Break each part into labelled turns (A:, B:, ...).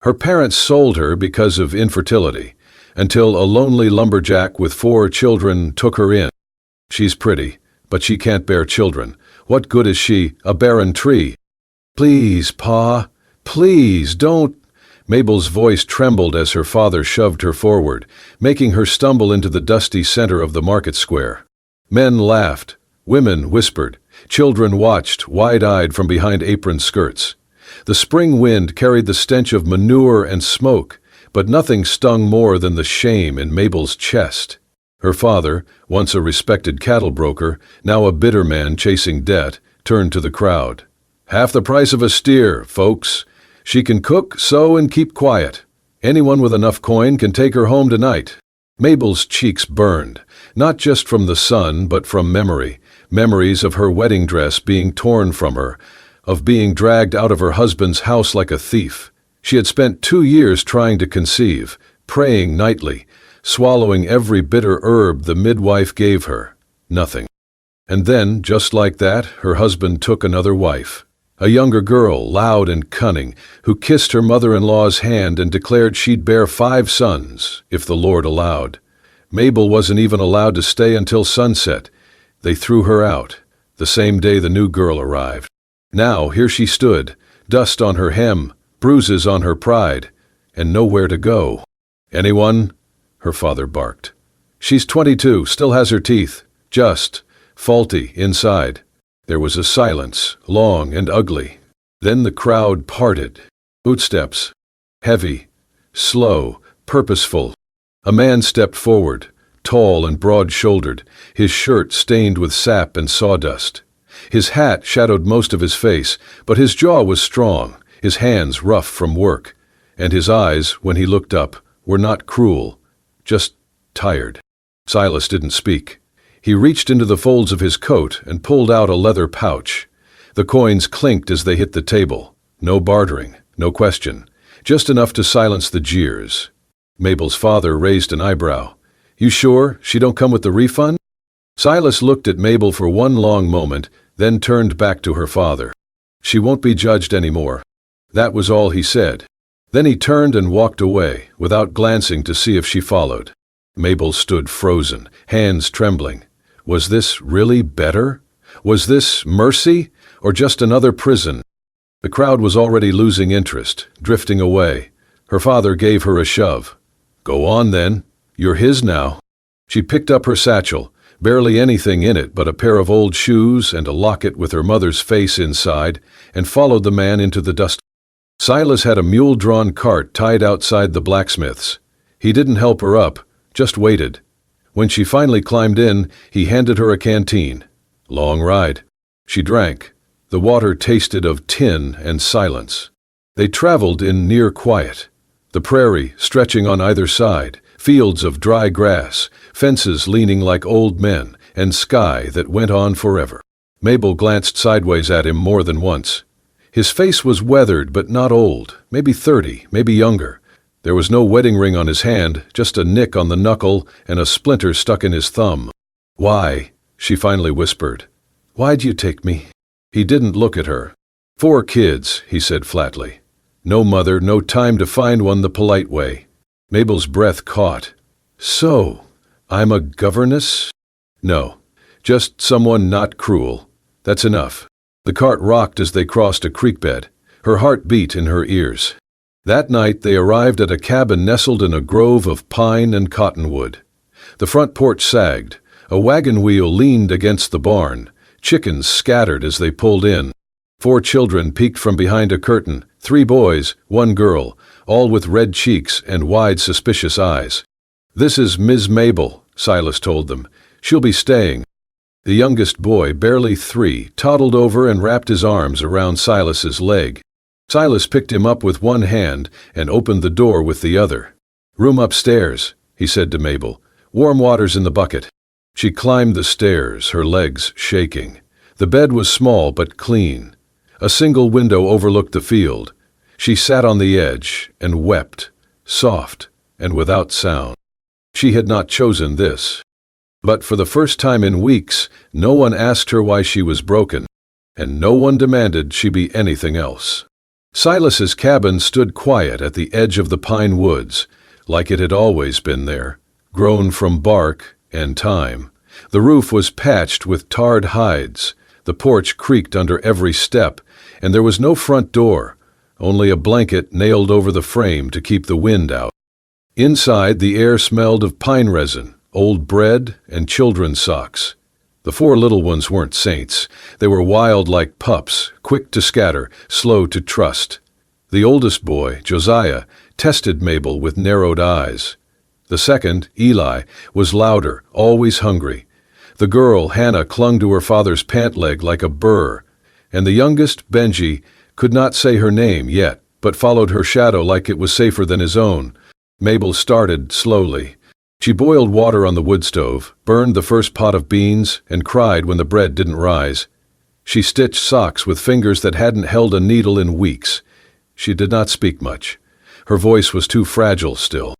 A: Her parents sold her because of infertility, until a lonely lumberjack with 4 children took her in. She's pretty, but she can't bear children. What good is she, a barren tree? Please, Pa, please don't. Mabel's voice trembled as her father shoved her forward, making her stumble into the dusty center of the market square. Men laughed, women whispered, children watched, wide-eyed from behind apron skirts. The spring wind carried the stench of manure and smoke, but nothing stung more than the shame in Mabel's chest. Her father, once a respected cattle broker, now a bitter man chasing debt, turned to the crowd. "Half the price of a steer, folks. She can cook, sew, and keep quiet. Anyone with enough coin can take her home tonight." Mabel's cheeks burned, not just from the sun, but from memories of her wedding dress being torn from her, of being dragged out of her husband's house like a thief. She had spent 2 years trying to conceive, praying nightly, swallowing every bitter herb the midwife gave her. Nothing. And then, just like that, her husband took another wife. A younger girl, loud and cunning, who kissed her mother-in-law's hand and declared she'd bear 5 sons, if the Lord allowed. Mabel wasn't even allowed to stay until sunset. They threw her out, the same day the new girl arrived. Now here she stood, dust on her hem, bruises on her pride, and nowhere to go. "Anyone?" her father barked. "She's 22, still has her teeth, just faulty inside." There was a silence, long and ugly. Then the crowd parted. Footsteps. Heavy, slow, purposeful. A man stepped forward, tall and broad-shouldered, his shirt stained with sap and sawdust. His hat shadowed most of his face, but his jaw was strong, his hands rough from work, and his eyes, when he looked up, were not cruel, just tired. Silas didn't speak. He reached into the folds of his coat and pulled out a leather pouch. The coins clinked as they hit the table. No bartering, no question, just enough to silence the jeers. Mabel's father raised an eyebrow. "You sure she don't come with the refund?" Silas looked at Mabel for one long moment, then turned back to her father. "She won't be judged anymore." That was all he said. Then he turned and walked away, without glancing to see if she followed. Mabel stood frozen, hands trembling. Was this really better? Was this mercy, or just another prison? The crowd was already losing interest, drifting away. Her father gave her a shove. "Go on then. You're his now." She picked up her satchel, barely anything in it but a pair of old shoes and a locket with her mother's face inside, and followed the man into the dust. Silas had a mule-drawn cart tied outside the blacksmith's. He didn't help her up, just waited. When she finally climbed in, he handed her a canteen. Long ride. She drank. The water tasted of tin and silence. They traveled in near quiet. The prairie stretching on either side, fields of dry grass, fences leaning like old men, and sky that went on forever. Mabel glanced sideways at him more than once. His face was weathered but not old, maybe 30, maybe younger. There was no wedding ring on his hand, just a nick on the knuckle and a splinter stuck in his thumb. "Why?" she finally whispered. "Why'd you take me?" He didn't look at her. "4 kids," he said flatly. "No mother, no time to find one the polite way." Mabel's breath caught. "So, I'm a governess?" "No, just someone not cruel. That's enough." The cart rocked as they crossed a creek bed. Her heart beat in her ears. That night they arrived at a cabin nestled in a grove of pine and cottonwood. The front porch sagged. A wagon wheel leaned against the barn. Chickens scattered as they pulled in. 4 children peeked from behind a curtain, 3 boys, 1 girl, all with red cheeks and wide, suspicious eyes. "This is Ms. Mabel," Silas told them. "She'll be staying." The youngest boy, barely 3, toddled over and wrapped his arms around Silas's leg. Silas picked him up with one hand and opened the door with the other. "Room upstairs," he said to Mabel. "Warm water's in the bucket." She climbed the stairs, her legs shaking. The bed was small but clean. A single window overlooked the field. She sat on the edge and wept, soft and without sound. She had not chosen this. But for the first time in weeks, no one asked her why she was broken, and no one demanded she be anything else. Silas's cabin stood quiet at the edge of the pine woods, like it had always been there, grown from bark and time. The roof was patched with tarred hides, the porch creaked under every step, and there was no front door, only a blanket nailed over the frame to keep the wind out. Inside, the air smelled of pine resin, old bread, and children's socks. The 4 little ones weren't saints. They were wild like pups, quick to scatter, slow to trust. The oldest boy, Josiah, tested Mabel with narrowed eyes. The second, Eli, was louder, always hungry. The girl, Hannah, clung to her father's pant leg like a burr, and the youngest, Benji, could not say her name yet, but followed her shadow like it was safer than his own. Mabel started slowly. She boiled water on the wood stove, burned the first pot of beans, and cried when the bread didn't rise. She stitched socks with fingers that hadn't held a needle in weeks. She did not speak much. Her voice was too fragile still.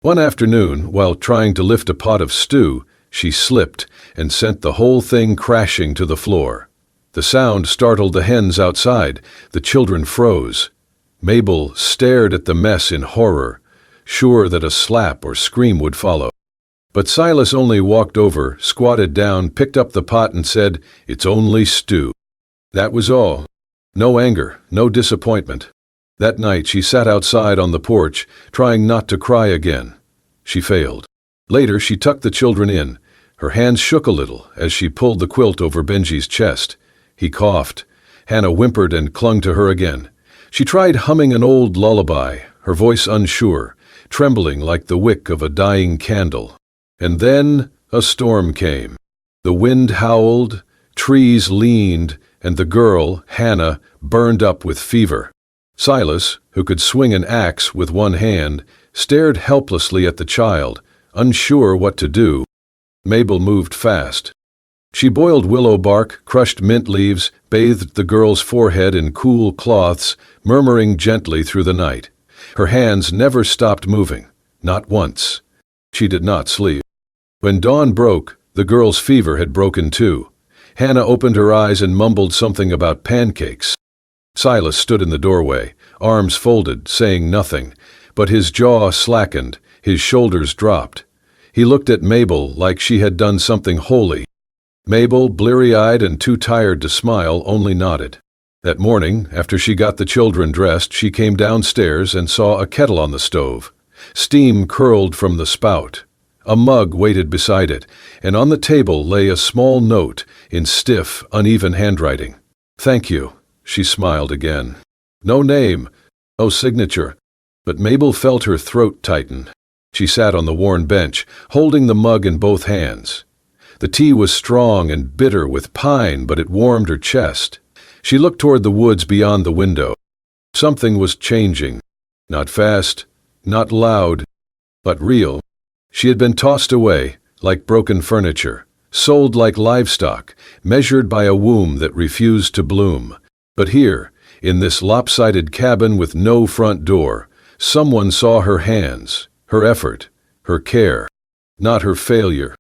A: One afternoon, while trying to lift a pot of stew, she slipped and sent the whole thing crashing to the floor. The sound startled the hens outside. The children froze. Mabel stared at the mess in horror, sure that a slap or scream would follow. But Silas only walked over, squatted down, picked up the pot and said, "It's only stew." That was all. No anger, no disappointment. That night she sat outside on the porch, trying not to cry again. She failed. Later she tucked the children in. Her hands shook a little as she pulled the quilt over Benji's chest. He coughed. Hannah whimpered and clung to her again. She tried humming an old lullaby, her voice unsure, trembling like the wick of a dying candle. And then a storm came. The wind howled, trees leaned, and the girl, Hannah, burned up with fever. Silas, who could swing an axe with one hand, stared helplessly at the child, unsure what to do. Mabel moved fast. She boiled willow bark, crushed mint leaves, bathed the girl's forehead in cool cloths, murmuring gently through the night. Her hands never stopped moving, not once. She did not sleep. When dawn broke, the girl's fever had broken too. Hannah opened her eyes and mumbled something about pancakes. Silas stood in the doorway, arms folded, saying nothing, but his jaw slackened, his shoulders dropped. He looked at Mabel like she had done something holy. Mabel, bleary-eyed and too tired to smile, only nodded. That morning, after she got the children dressed, she came downstairs and saw a kettle on the stove. Steam curled from the spout. A mug waited beside it, and on the table lay a small note in stiff, uneven handwriting. "Thank you," she smiled again. No name, no signature, but Mabel felt her throat tighten. She sat on the worn bench, holding the mug in both hands. The tea was strong and bitter with pine, but it warmed her chest. She looked toward the woods beyond the window. Something was changing. Not fast, not loud, but real. She had been tossed away, like broken furniture, sold like livestock, measured by a womb that refused to bloom. But here, in this lopsided cabin with no front door, someone saw her hands, her effort, her care, not her failure.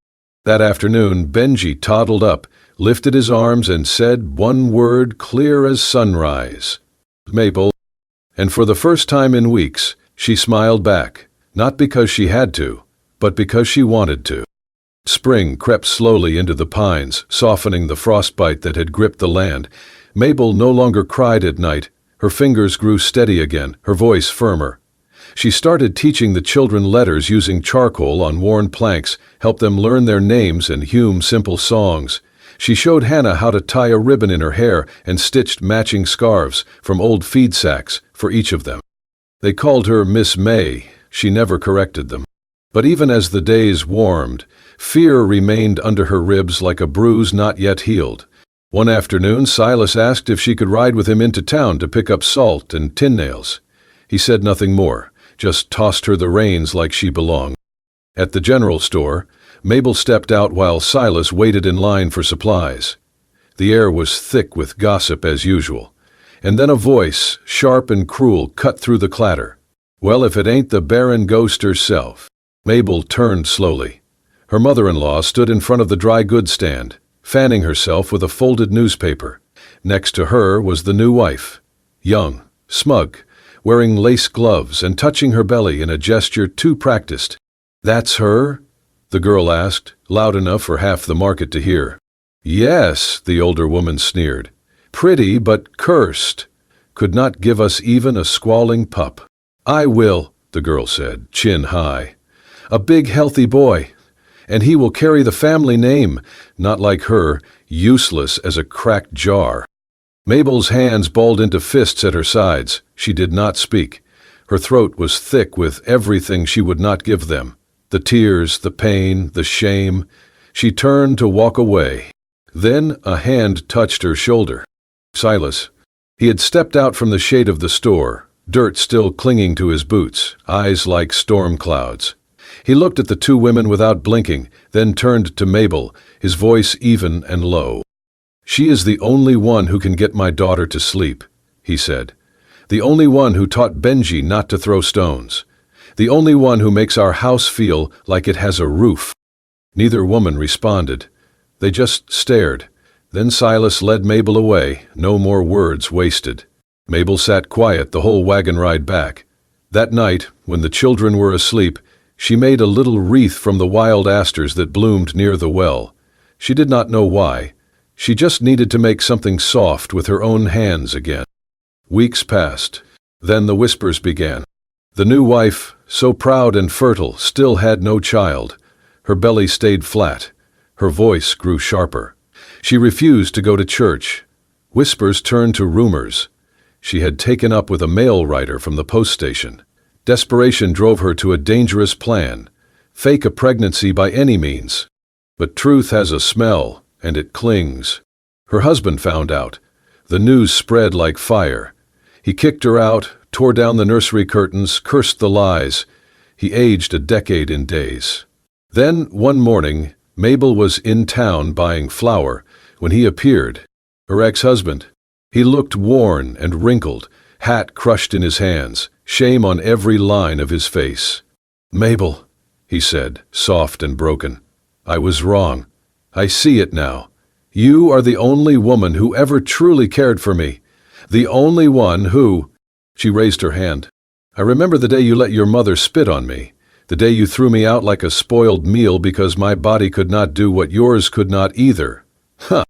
A: That afternoon, Benji toddled up, lifted his arms and said one word clear as sunrise. "Mabel." And for the first time in weeks, she smiled back, not because she had to, but because she wanted to. Spring crept slowly into the pines, softening the frostbite that had gripped the land. Mabel no longer cried at night. Her fingers grew steady again, her voice firmer. She started teaching the children letters using charcoal on worn planks, helped them learn their names and hum simple songs. She showed Hannah how to tie a ribbon in her hair and stitched matching scarves from old feed sacks for each of them. They called her Miss May. She never corrected them. But even as the days warmed, fear remained under her ribs like a bruise not yet healed. One afternoon, Silas asked if she could ride with him into town to pick up salt and tin nails. He said nothing more, just tossed her the reins like she belonged. At the general store, Mabel stepped out while Silas waited in line for supplies. The air was thick with gossip as usual. And then a voice, sharp and cruel, cut through the clatter. "Well, if it ain't the barren ghost herself." Mabel turned slowly. Her mother-in-law stood in front of the dry goods stand, fanning herself with a folded newspaper. Next to her was the new wife, young, smug, wearing lace gloves and touching her belly in a gesture too practiced. "That's her?" the girl asked, loud enough for half the market to hear. "Yes," the older woman sneered. "Pretty but cursed. Could not give us even a squalling pup." "I will," the girl said, chin high. "A big healthy boy. And he will carry the family name, not like her, useless as a cracked jar." Mabel's hands balled into fists at her sides. She did not speak. Her throat was thick with everything she would not give them. The tears, the pain, the shame. She turned to walk away. Then a hand touched her shoulder. Silas. He had stepped out from the shade of the store, dirt still clinging to his boots, eyes like storm clouds. He looked at the two women without blinking, then turned to Mabel, his voice even and low. "She is the only one who can get my daughter to sleep," he said. "The only one who taught Benji not to throw stones. The only one who makes our house feel like it has a roof." Neither woman responded. They just stared. Then Silas led Mabel away, no more words wasted. Mabel sat quiet the whole wagon ride back. That night, when the children were asleep, she made a little wreath from the wild asters that bloomed near the well. She did not know why. She just needed to make something soft with her own hands again. Weeks passed. Then the whispers began. The new wife, so proud and fertile, still had no child. Her belly stayed flat. Her voice grew sharper. She refused to go to church. Whispers turned to rumors. She had taken up with a mail writer from the post station. Desperation drove her to a dangerous plan. Fake a pregnancy by any means. But truth has a smell, and it clings. Her husband found out. The news spread like fire. He kicked her out, tore down the nursery curtains, cursed the lies. He aged a decade in days. Then, one morning, Mabel was in town buying flour when he appeared. Her ex-husband. He looked worn and wrinkled, hat crushed in his hands, shame on every line of his face. "Mabel," he said, soft and broken. "I was wrong. I see it now. You are the only woman who ever truly cared for me. The only one who—" She raised her hand. "I remember the day you let your mother spit on me. The day you threw me out like a spoiled meal because my body could not do what yours could not either." "Huh."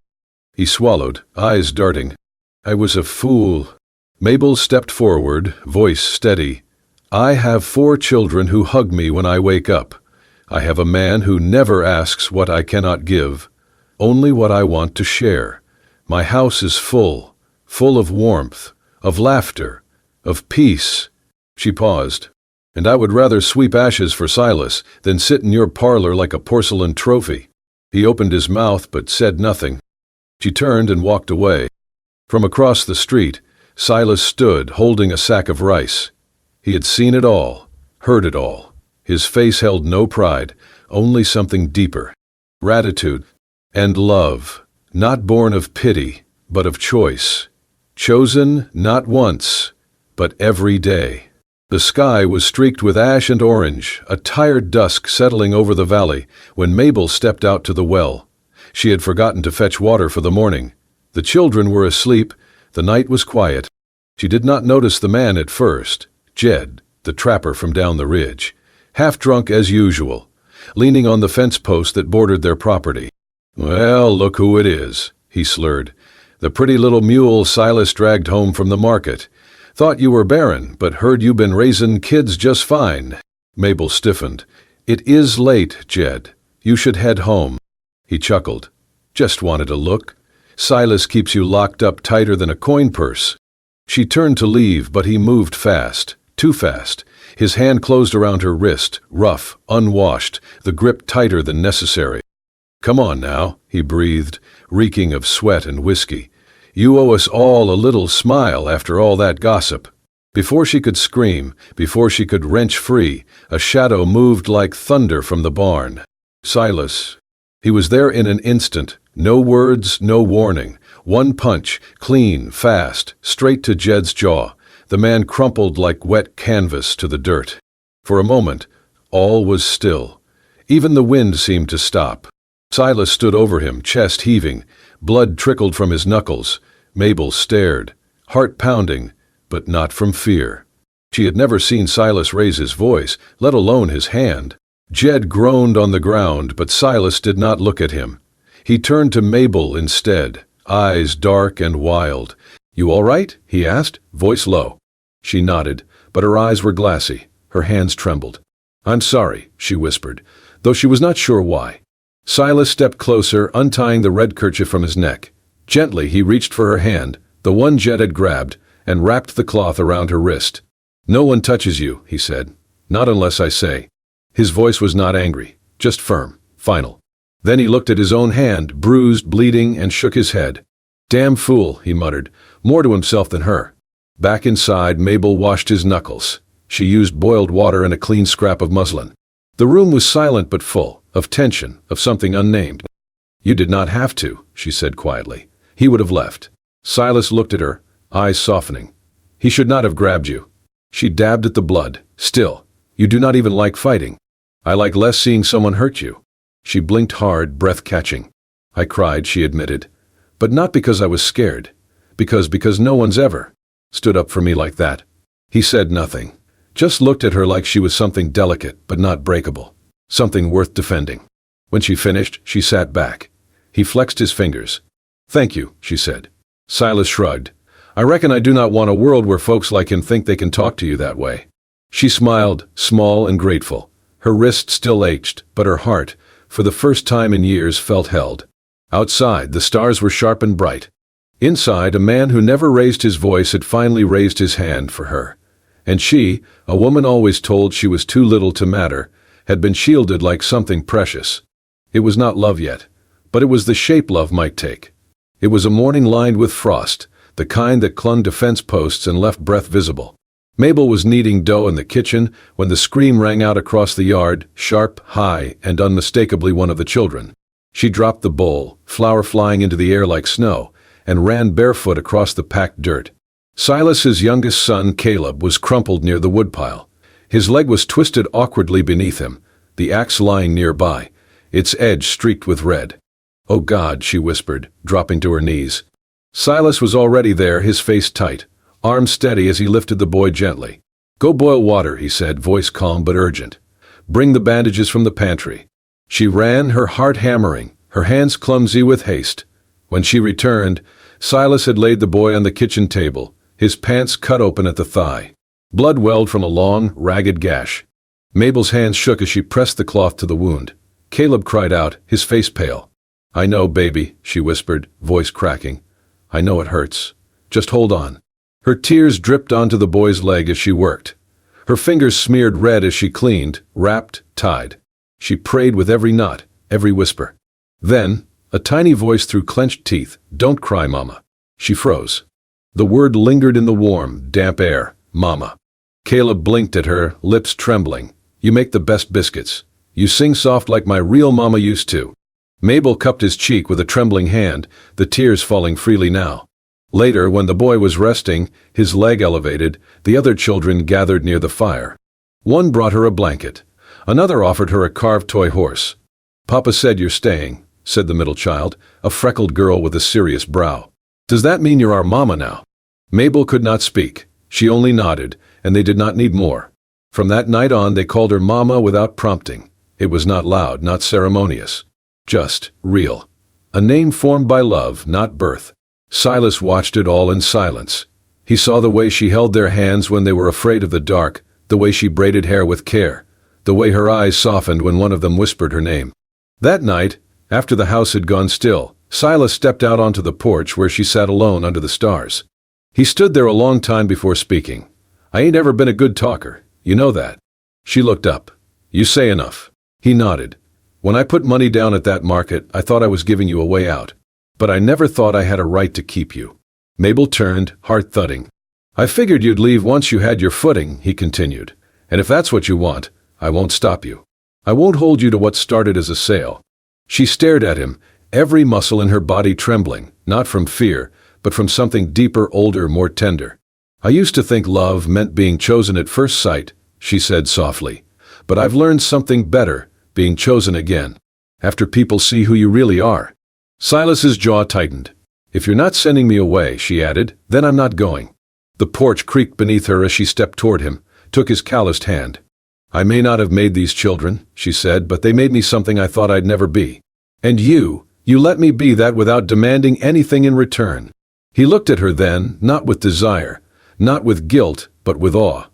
A: He swallowed, eyes darting. "I was a fool." Mabel stepped forward, voice steady. "I have 4 children who hug me when I wake up. I have a man who never asks what I cannot give, only what I want to share. My house is full of warmth, of laughter, of peace." She paused. "And I would rather sweep ashes for Silas than sit in your parlor like a porcelain trophy." He opened his mouth but said nothing. She turned and walked away. From across the street, Silas stood holding a sack of rice. He had seen it all, heard it all. His face held no pride, only something deeper. Gratitude and love, not born of pity, but of choice. Chosen not once, but every day. The sky was streaked with ash and orange, a tired dusk settling over the valley when Mabel stepped out to the well. She had forgotten to fetch water for the morning. The children were asleep. The night was quiet. She did not notice the man at first, Jed, the trapper from down the ridge, half drunk as usual, leaning on the fence post that bordered their property. "Well, look who it is," he slurred. "The pretty little mule Silas dragged home from the market. Thought you were barren, but heard you been raisin' kids just fine." Mabel stiffened. "It is late, Jed. You should head home." He chuckled. "Just wanted a look. Silas keeps you locked up tighter than a coin purse." She turned to leave, but he moved fast, too fast. His hand closed around her wrist, rough, unwashed, the grip tighter than necessary. "Come on now," he breathed, reeking of sweat and whiskey. "You owe us all a little smile after all that gossip." Before she could scream, before she could wrench free, a shadow moved like thunder from the barn. Silas. He was there in an instant, no words, no warning. One punch, clean, fast, straight to Jed's jaw. The man crumpled like wet canvas to the dirt. For a moment, all was still. Even the wind seemed to stop. Silas stood over him, chest heaving. Blood trickled from his knuckles. Mabel stared, heart pounding, but not from fear. She had never seen Silas raise his voice, let alone his hand. Jed groaned on the ground, but Silas did not look at him. He turned to Mabel instead, eyes dark and wild. "You all right?" he asked, voice low. She nodded, but her eyes were glassy. Her hands trembled. "I'm sorry," she whispered, though she was not sure why. Silas stepped closer, untying the red kerchief from his neck. Gently he reached for her hand, the one Jed had grabbed, and wrapped the cloth around her wrist. "No one touches you," he said. "Not unless I say." His voice was not angry, just firm, final. Then he looked at his own hand, bruised, bleeding, and shook his head. "Damn fool," he muttered, more to himself than her. Back inside, Mabel washed his knuckles. She used boiled water and a clean scrap of muslin. The room was silent but full, of tension, of something unnamed. "You did not have to," she said quietly. He would have left. Silas looked at her, eyes softening. "He should not have grabbed you." She dabbed at the blood. "Still, you do not even like fighting." "I like less seeing someone hurt you." She blinked hard, breath catching. "I cried," she admitted. "But not because I was scared. Because no one's ever stood up for me like that." He said nothing. Just looked at her like she was something delicate but not breakable. Something worth defending. When she finished, she sat back. He flexed his fingers. "Thank you," she said. Silas shrugged. "I reckon I do not want a world where folks like him think they can talk to you that way." She smiled, small and grateful. Her wrist still ached, but her heart, for the first time in years, felt held. Outside, the stars were sharp and bright. Inside, a man who never raised his voice had finally raised his hand for her. And she, a woman always told she was too little to matter, had been shielded like something precious. It was not love yet, but it was the shape love might take. It was a morning lined with frost, the kind that clung to fence posts and left breath visible. Mabel was kneading dough in the kitchen when the scream rang out across the yard, sharp, high, and unmistakably one of the children. She dropped the bowl, flour flying into the air like snow, and ran barefoot across the packed dirt. Silas's youngest son, Caleb, was crumpled near the woodpile. His leg was twisted awkwardly beneath him, the axe lying nearby, its edge streaked with red. "Oh God," she whispered, dropping to her knees. Silas was already there, his face tight, arms steady as he lifted the boy gently. "Go boil water," he said, voice calm but urgent. "Bring the bandages from the pantry." She ran, her heart hammering, her hands clumsy with haste. When she returned, Silas had laid the boy on the kitchen table, his pants cut open at the thigh. Blood welled from a long, ragged gash. Mabel's hands shook as she pressed the cloth to the wound. Caleb cried out, his face pale. "I know, baby," she whispered, voice cracking. "I know it hurts. Just hold on." Her tears dripped onto the boy's leg as she worked. Her fingers smeared red as she cleaned, wrapped, tied. She prayed with every knot, every whisper. Then, a tiny voice through clenched teeth, "Don't cry, Mama." She froze. The word lingered in the warm, damp air, Mama. Caleb blinked at her, lips trembling. "You make the best biscuits. You sing soft like my real mama used to." Mabel cupped his cheek with a trembling hand, the tears falling freely now. Later, when the boy was resting, his leg elevated, the other children gathered near the fire. One brought her a blanket. Another offered her a carved toy horse. "Papa said you're staying," said the middle child, a freckled girl with a serious brow. "Does that mean you're our mama now?" Mabel could not speak. She only nodded, and they did not need more. From that night on, they called her Mama without prompting. It was not loud, not ceremonious. Just real. A name formed by love, not birth. Silas watched it all in silence. He saw the way she held their hands when they were afraid of the dark, the way she braided hair with care, the way her eyes softened when one of them whispered her name. That night, after the house had gone still, Silas stepped out onto the porch where she sat alone under the stars. He stood there a long time before speaking. "I ain't ever been a good talker, you know that." She looked up. "You say enough." He nodded. "When I put money down at that market, I thought I was giving you a way out. But I never thought I had a right to keep you." Mabel turned, heart thudding. "I figured you'd leave once you had your footing," he continued. "And if that's what you want, I won't stop you. I won't hold you to what started as a sale." She stared at him, every muscle in her body trembling, not from fear, but from something deeper, older, more tender. "I used to think love meant being chosen at first sight," she said softly. "But I've learned something better, being chosen again. After people see who you really are." Silas's jaw tightened. "If you're not sending me away," she added, "then I'm not going." The porch creaked beneath her as she stepped toward him, took his calloused hand. "I may not have made these children," she said, "but they made me something I thought I'd never be. And you let me be that without demanding anything in return." He looked at her then, not with desire, not with guilt, but with awe,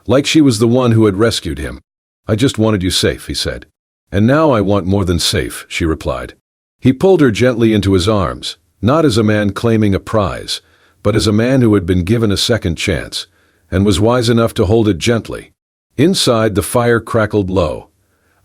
A: like she was the one who had rescued him. "I just wanted you safe," he said. "And now I want more than safe," she replied. He pulled her gently into his arms, not as a man claiming a prize, but as a man who had been given a second chance, and was wise enough to hold it gently. Inside, the fire crackled low.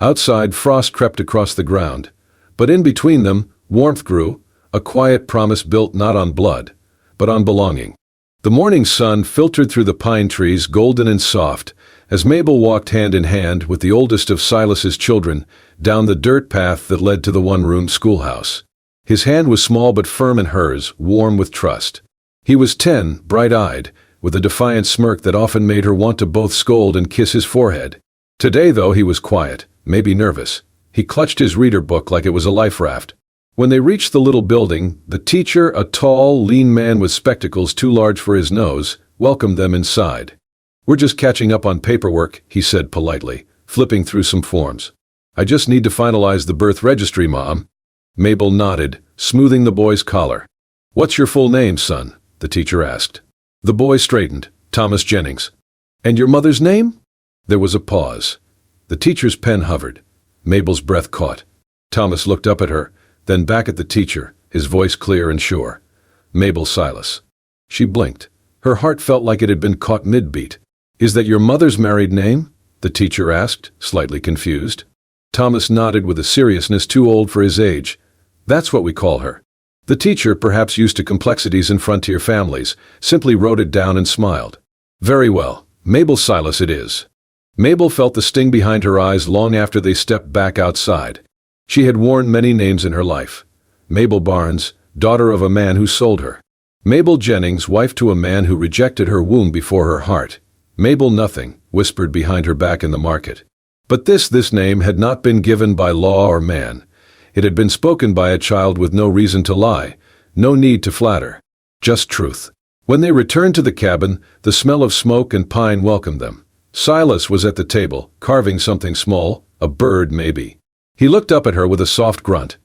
A: Outside, frost crept across the ground. But in between them, warmth grew, a quiet promise built not on blood, but on belonging. The morning sun filtered through the pine trees, golden and soft, as Mabel walked hand in hand with the oldest of Silas's children down the dirt path that led to the one-room schoolhouse. His hand was small but firm in hers, warm with trust. He was 10, bright-eyed, with a defiant smirk that often made her want to both scold and kiss his forehead. Today, though, he was quiet, maybe nervous. He clutched his reader book like it was a life raft. When they reached the little building, the teacher, a tall, lean man with spectacles too large for his nose, welcomed them inside. "We're just catching up on paperwork," he said politely, flipping through some forms. "I just need to finalize the birth registry, Mom." Mabel nodded, smoothing the boy's collar. "What's your full name, son?" the teacher asked. The boy straightened. "Thomas Jennings." "And your mother's name?" There was a pause. The teacher's pen hovered. Mabel's breath caught. Thomas looked up at her, then back at the teacher, his voice clear and sure. "Mabel Silas." She blinked. Her heart felt like it had been caught mid-beat. "Is that your mother's married name?" the teacher asked, slightly confused. Thomas nodded with a seriousness too old for his age. "That's what we call her." The teacher, perhaps used to complexities in frontier families, simply wrote it down and smiled. "Very well, Mabel Silas it is." Mabel felt the sting behind her eyes long after they stepped back outside. She had worn many names in her life. Mabel Barnes, daughter of a man who sold her. Mabel Jennings, wife to a man who rejected her womb before her heart. Mabel Nothing, whispered behind her back in the market. But this name had not been given by law or man. It had been spoken by a child with no reason to lie, no need to flatter. Just truth. When they returned to the cabin, the smell of smoke and pine welcomed them. Silas was at the table, carving something small, a bird maybe. He looked up at her with a soft grunt.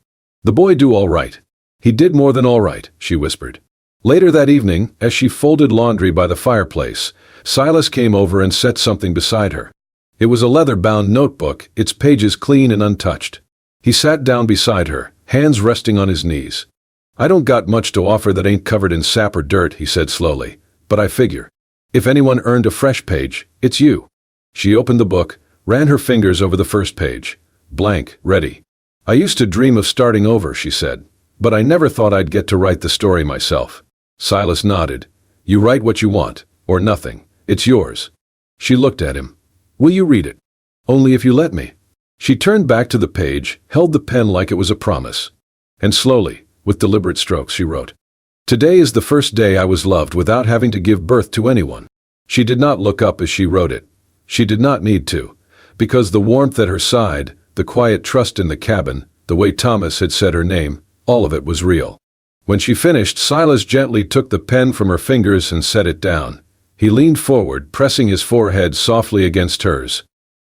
A: "The boy do all right." "He did more than all right," she whispered. Later that evening, as she folded laundry by the fireplace, Silas came over and set something beside her. It was a leather-bound notebook, its pages clean and untouched. He sat down beside her, hands resting on his knees. "I don't got much to offer that ain't covered in sap or dirt," he said slowly, "but I figure. If anyone earned a fresh page, it's you." She opened the book, ran her fingers over the first page. Blank, ready. "I used to dream of starting over," she said, "but I never thought I'd get to write the story myself." Silas nodded. "You write what you want, or nothing. It's yours." She looked at him. "Will you read it?" "Only if you let me." She turned back to the page, held the pen like it was a promise. And slowly, with deliberate strokes, she wrote, "Today is the first day I was loved without having to give birth to anyone." She did not look up as she wrote it. She did not need to, because the warmth at her side, the quiet trust in the cabin, the way Thomas had said her name, all of it was real. When she finished, Silas gently took the pen from her fingers and set it down. He leaned forward, pressing his forehead softly against hers.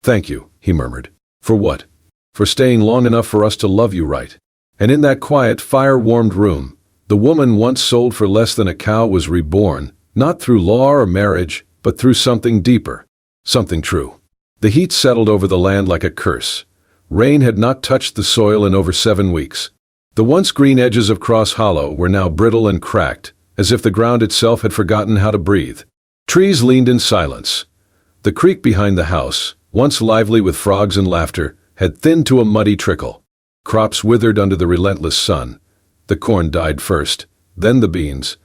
A: "Thank you," he murmured. "For what?" "For staying long enough for us to love you right." And in that quiet, fire-warmed room, the woman once sold for less than a cow was reborn, not through law or marriage, but through something deeper, something true. The heat settled over the land like a curse. Rain had not touched the soil in over 7 weeks. The once green edges of Cross Hollow were now brittle and cracked, as if the ground itself had forgotten how to breathe. Trees leaned in silence. The creek behind the house, once lively with frogs and laughter, had thinned to a muddy trickle. Crops withered under the relentless sun. The corn died first, then the beans.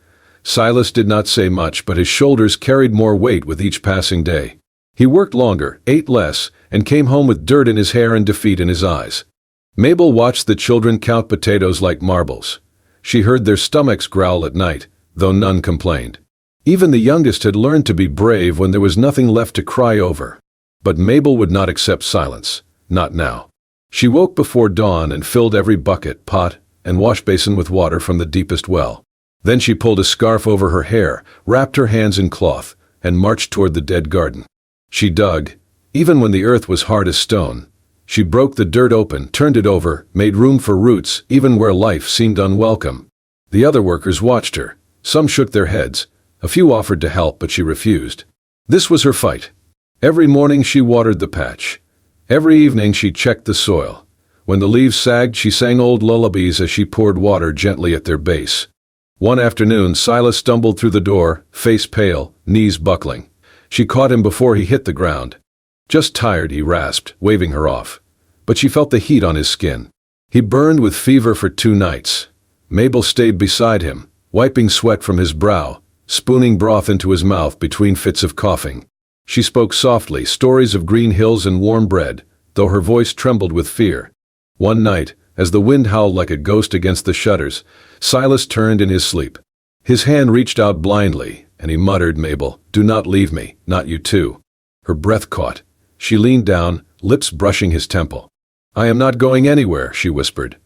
A: Silas did not say much, but his shoulders carried more weight with each passing day. He worked longer, ate less, and came home with dirt in his hair and defeat in his eyes. Mabel watched the children count potatoes like marbles. She heard their stomachs growl at night, though none complained. Even the youngest had learned to be brave when there was nothing left to cry over. But Mabel would not accept silence. Not now. She woke before dawn and filled every bucket, pot, and wash basin with water from the deepest well. Then she pulled a scarf over her hair, wrapped her hands in cloth, and marched toward the dead garden. She dug, even when the earth was hard as stone. She broke the dirt open, turned it over, made room for roots, even where life seemed unwelcome. The other workers watched her. Some shook their heads. A few offered to help, but she refused. This was her fight. Every morning she watered the patch. Every evening she checked the soil. When the leaves sagged, she sang old lullabies as she poured water gently at their base. One afternoon, Silas stumbled through the door, face pale, knees buckling. She caught him before he hit the ground. "Just tired," he rasped, waving her off. But she felt the heat on his skin. He burned with fever for 2 nights. Mabel stayed beside him, wiping sweat from his brow, spooning broth into his mouth between fits of coughing. She spoke softly, stories of green hills and warm bread, though her voice trembled with fear. One night, as the wind howled like a ghost against the shutters, Silas turned in his sleep. His hand reached out blindly, and he muttered, "Mabel, do not leave me, not you too." Her breath caught. She leaned down, lips brushing his temple. "I am not going anywhere," she whispered.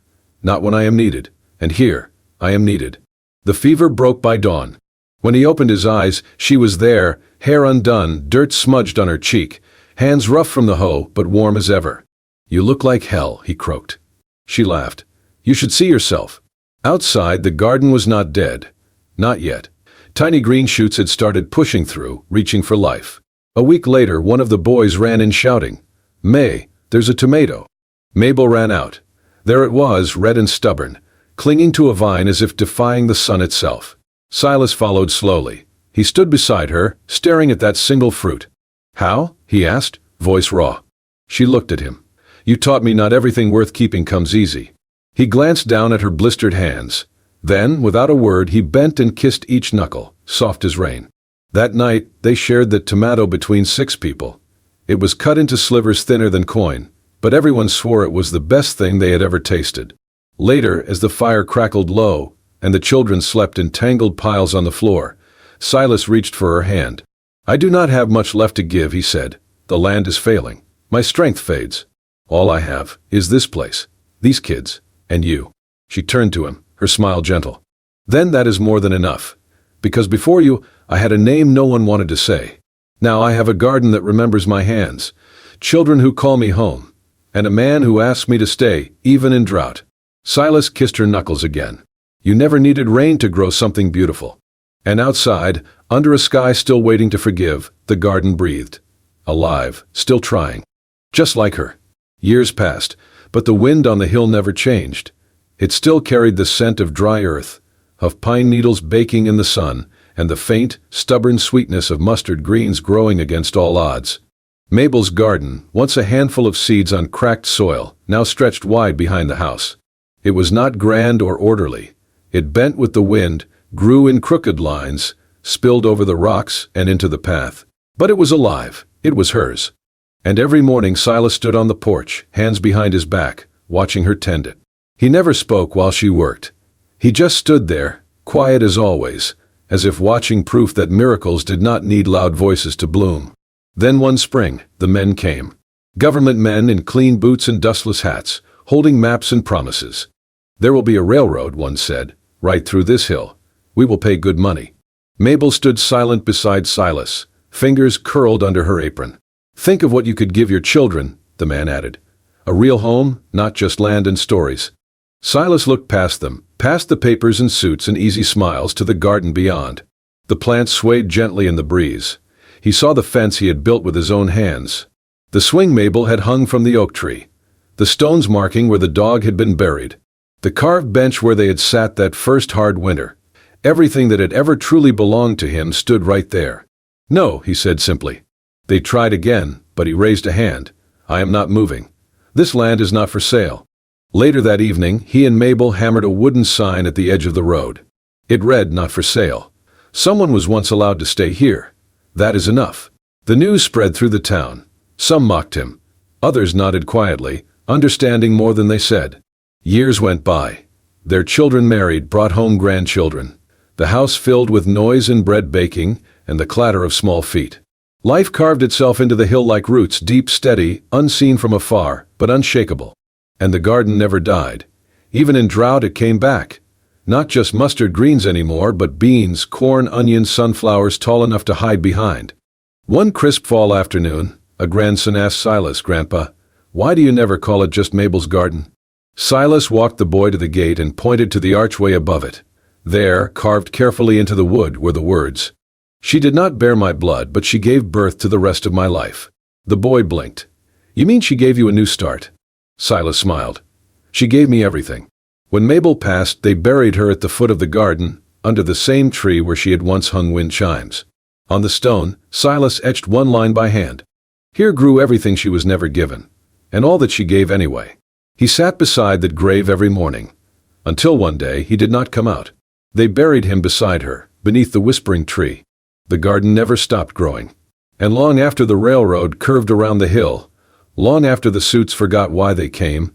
A: "Not when I am needed. And here, I am needed." The fever broke by dawn. When he opened his eyes, she was there, hair undone, dirt smudged on her cheek, hands rough from the hoe, but warm as ever. "You look like hell," he croaked. She laughed. "You should see yourself." Outside, the garden was not dead. Not yet. Tiny green shoots had started pushing through, reaching for life. A week later, one of the boys ran in shouting, "May, there's a tomato." Mabel ran out. There it was, red and stubborn, clinging to a vine as if defying the sun itself. Silas followed slowly. He stood beside her, staring at that single fruit. "How?" he asked, voice raw. She looked at him. "You taught me not everything worth keeping comes easy." He glanced down at her blistered hands. Then, without a word, he bent and kissed each knuckle, soft as rain. That night, they shared the tomato between 6 people. It was cut into slivers thinner than coin, but everyone swore it was the best thing they had ever tasted. Later, as the fire crackled low, and the children slept in tangled piles on the floor, Silas reached for her hand. "I do not have much left to give," he said. "The land is failing. My strength fades. All I have is this place, these kids, and you." She turned to him, her smile gentle. "Then that is more than enough. Because before you, I had a name no one wanted to say. Now I have a garden that remembers my hands, children who call me home, and a man who asks me to stay, even in drought." Silas kissed her knuckles again. "You never needed rain to grow something beautiful." And outside, under a sky still waiting to forgive, the garden breathed. Alive, still trying. Just like her. Years passed, but the wind on the hill never changed. It still carried the scent of dry earth, of pine needles baking in the sun, and the faint, stubborn sweetness of mustard greens growing against all odds. Mabel's garden, once a handful of seeds on cracked soil, now stretched wide behind the house. It was not grand or orderly. It bent with the wind, grew in crooked lines, spilled over the rocks and into the path. But it was alive. It was hers. And every morning Silas stood on the porch, hands behind his back, watching her tend it. He never spoke while she worked. He just stood there, quiet as always, as if watching proof that miracles did not need loud voices to bloom. Then one spring, the men came. Government men in clean boots and dustless hats, holding maps and promises. "There will be a railroad," one said, "right through this hill. We will pay good money." Mabel stood silent beside Silas, fingers curled under her apron. "Think of what you could give your children," the man added. "A real home, not just land and stories." Silas looked past them, past the papers and suits and easy smiles to the garden beyond. The plants swayed gently in the breeze. He saw the fence he had built with his own hands. The swing Mabel had hung from the oak tree. The stones marking where the dog had been buried. The carved bench where they had sat that first hard winter. Everything that had ever truly belonged to him stood right there. "No," he said simply. They tried again, but he raised a hand. "I am not moving. This land is not for sale." Later that evening, he and Mabel hammered a wooden sign at the edge of the road. It read, "Not for sale. Someone was once allowed to stay here. That is enough." The news spread through the town. Some mocked him. Others nodded quietly, understanding more than they said. Years went by. Their children married, brought home grandchildren. The house filled with noise and bread baking, and the clatter of small feet. Life carved itself into the hill like roots, deep, steady, unseen from afar, but unshakable. And the garden never died. Even in drought it came back. Not just mustard greens anymore, but beans, corn, onions, sunflowers tall enough to hide behind. One crisp fall afternoon, a grandson asked Silas, "Grandpa, why do you never call it just Mabel's garden?" Silas walked the boy to the gate and pointed to the archway above it. There, carved carefully into the wood, were the words, "She did not bear my blood, but she gave birth to the rest of my life." The boy blinked. "You mean she gave you a new start?" Silas smiled. "She gave me everything." When Mabel passed, they buried her at the foot of the garden, under the same tree where she had once hung wind chimes. On the stone, Silas etched one line by hand. Here grew everything she was never given, and all that she gave anyway. He sat beside that grave every morning, until one day he did not come out. They buried him beside her, beneath the whispering tree. The garden never stopped growing. And long after the railroad curved around the hill, long after the suits forgot why they came,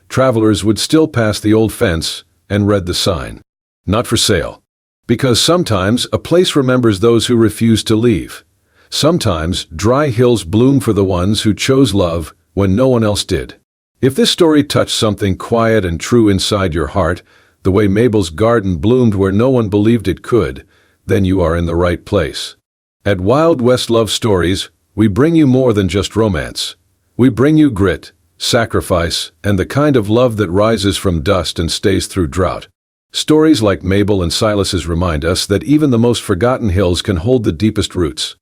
A: travelers would still pass the old fence and read the sign, "Not for sale." Because sometimes a place remembers those who refuse to leave. Sometimes dry hills bloom for the ones who chose love when no one else did. If this story touched something quiet and true inside your heart, the way Mabel's garden bloomed where no one believed it could, then you are in the right place. At Wild West Love Stories, we bring you more than just romance. We bring you grit, sacrifice, and the kind of love that rises from dust and stays through drought. Stories like Mabel and Silas's remind us that even the most forgotten hills can hold the deepest roots.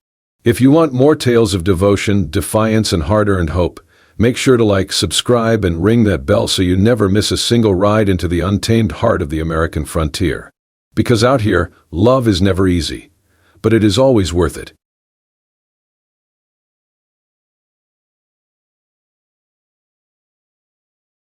A: If you want more tales of devotion, defiance, and hard-earned hope, make sure to like, subscribe, and ring that bell so you never miss a single ride into the untamed heart of the American frontier. Because out here, love is never easy, but it is always worth it.